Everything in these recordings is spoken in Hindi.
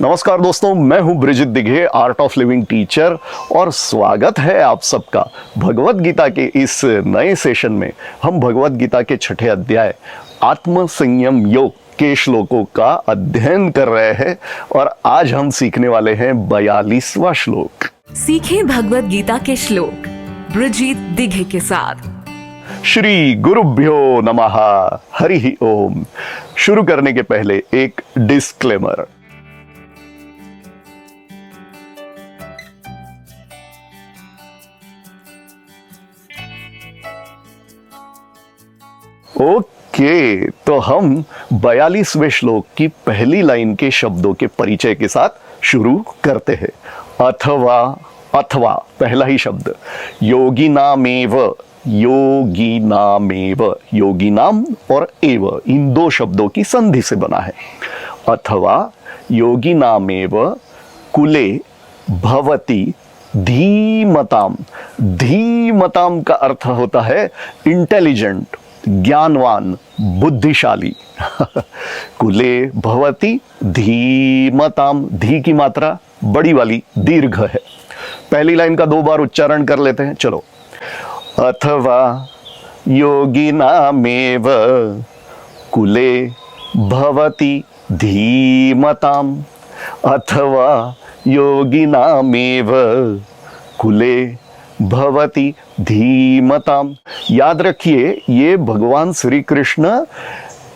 नमस्कार दोस्तों, मैं हूं Bridget Dighe, Art of Living teacher, और स्वागत है आप सबका भगवत गीता के इस नए सेशन में। हम भगवत गीता के छठे अध्याय आत्म संयम योग के श्लोकों का अध्ययन कर रहे हैं और आज हम सीखने वाले हैं 42वां श्लोक। सीखें भगवत गीता के श्लोक ब्रिजित दिघे के साथ। श्री गुरुभ्यो नमः, हरि ओम। शुरू करने के पहले एक डिस्क्लेमर। ओके, तो हम 42वें श्लोक की पहली लाइन के शब्दों के परिचय के साथ शुरू करते हैं। अथवा, अथवा पहला ही शब्द योगिनामेव, योगिनामेव, योगिनाम और एव इन दो शब्दों की संधि से बना है। अथवा योगिनामेव कुले भवति धीमताम। धीमताम का अर्थ होता है इंटेलिजेंट, ज्ञानवान, बुद्धिशाली। कुले भवति धीमताम, धी की मात्रा बड़ी वाली दीर्घ है। पहली लाइन का 2 बार उच्चारण कर लेते हैं, चलो। अथवा योगिनामेव कुले भवति धीमताम, अथवा योगिनामेव कुले भवति धीमताम। याद रखिए, ये भगवान श्री कृष्ण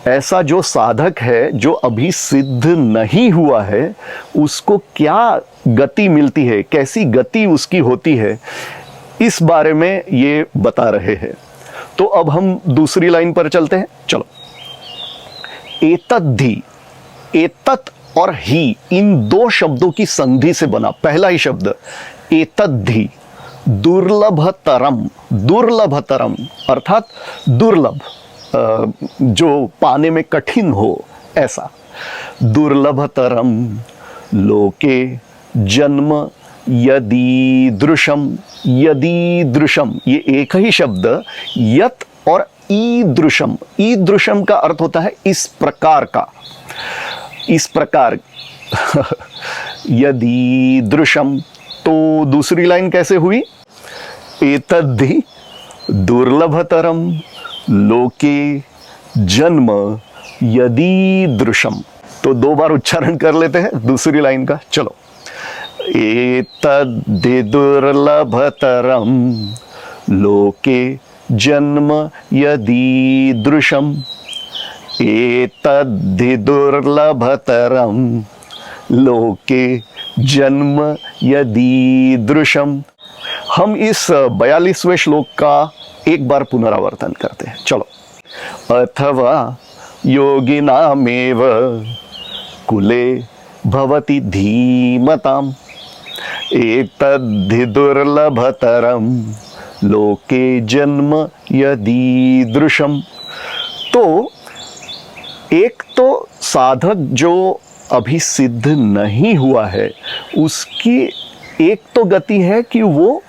ऐसा जो साधक है जो अभी सिद्ध नहीं हुआ है, उसको क्या गति मिलती है, कैसी गति उसकी होती है, इस बारे में ये बता रहे हैं। तो अब हम दूसरी लाइन पर चलते हैं, चलो। एतद्धि, एतत् और ही इन दो शब्दों की संधि से बना पहला ही शब्द एतद्धि, दुर्लभतरम। दुर्लभतरम अर्थात दुर्लभ, जो पाने में कठिन हो, ऐसा। दुर्लभतरम लोके जन्म यदीदृशम। यदीदृशम ये एक ही शब्द, यत और ईदृशम। ईदृशम का अर्थ होता है इस प्रकार का, इस प्रकार। यदीदृशम, तो दूसरी लाइन कैसे हुई? एतद्धि दुर्लभतरम लोके जन्म यदीदृशम। तो 2 बार उच्चारण कर लेते हैं दूसरी लाइन का, चलो। एतद्धि दुर्लभतरम लोके जन्म यदीदृशम। एतद्धि दुर्लभतरम लोके जन्म यदीदृशम। हम इस 42वें श्लोक का एक बार पुनरावर्तन करते हैं, चलो। अथवा योगिनामेव कुले भवति धीमताम, एतद्धि दुर्लभतरम लोके जन्म यदीदृशम। तो एक तो साधक जो अभी सिद्ध नहीं हुआ है, उसकी एक तो गति है कि वो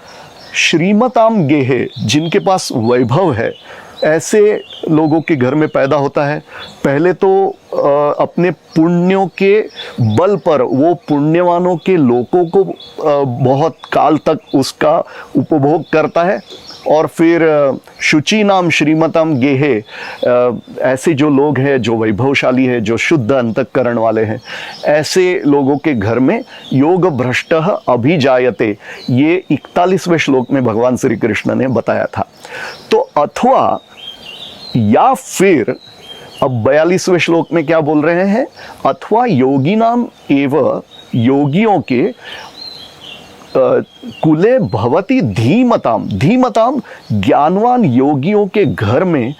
श्रीमताम गेहे, जिनके पास वैभव है, ऐसे लोगों के घर में पैदा होता है। पहले तो अपने पुण्यों के बल पर वो पुण्यवानों के लोगों को बहुत काल तक उसका उपभोग करता है, और फिर शुचि नाम श्रीमताम गेहे, ऐसे जो लोग हैं जो वैभवशाली है, जो शुद्ध अंतःकरण वाले हैं, ऐसे लोगों के घर में योग भ्रष्टः अभिजायते, ये 41वें श्लोक में भगवान श्री कृष्ण ने बताया था। तो अथवा या फिर अब 42वें श्लोक में क्या बोल रहे हैं? अथवा योगिनाम एव, योगियों के कुले भवति धीमताम। धीमताम ज्ञानवान योगियों के घर में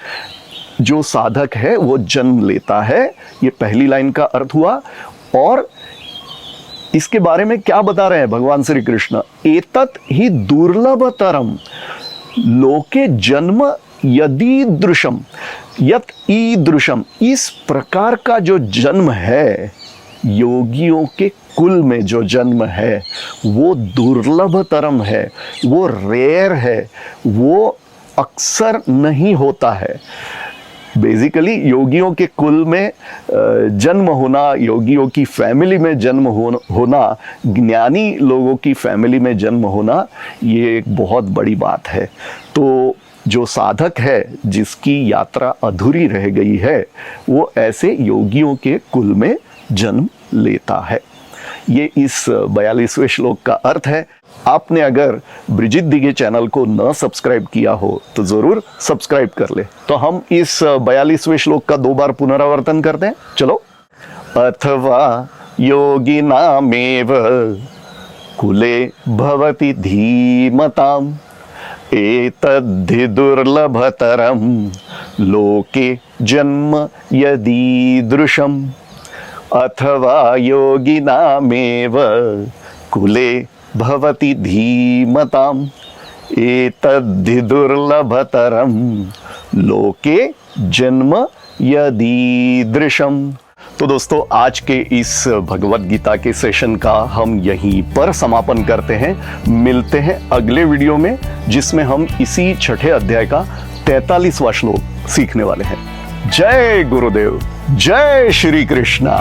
जो साधक है वो जन्म लेता है। ये पहली लाइन का अर्थ हुआ। और इसके बारे में क्या बता रहे हैं भगवान श्री कृष्ण? एतत् ही दुर्लभतरम लोके जन्म यदीदृशम, यत ईदृशम। इस प्रकार का जो जन्म है, योगियों के कुल में जो जन्म है, वो दुर्लभतरम है, वो रेयर है, वो अक्सर नहीं होता है। बेसिकली योगियों के कुल में जन्म होना, योगियों की फैमिली में जन्म होना, ज्ञानी लोगों की फैमिली में जन्म होना, ये एक बहुत बड़ी बात है। तो जो साधक है जिसकी यात्रा अधूरी रह गई है, वो ऐसे योगियों के कुल में जन्म लेता है। ये इस 42वें श्लोक का अर्थ है। आपने अगर ब्रिजित दिघे चैनल को न सब्सक्राइब किया हो तो जरूर सब्सक्राइब कर ले। तो हम इस 42वें श्लोक का 2 बार पुनरावर्तन करते हैं। चलो। अथवा योगिनामेव कुले भवति धीमताम् एतद्धि दुर्लभतरं लोके जन्म यदीदृशम्। अथवा योगिनामेव कुले भवति धीमताम् एतद्धि दुर्लभतरं लोके जन्म यदीदृशम्। तो दोस्तों, आज के इस भगवत गीता के सेशन का हम यहीं पर समापन करते हैं। मिलते हैं अगले वीडियो में, जिसमें हम इसी 6ठे अध्याय का 43वां श्लोक सीखने वाले हैं। जय गुरुदेव, जय श्री कृष्णा।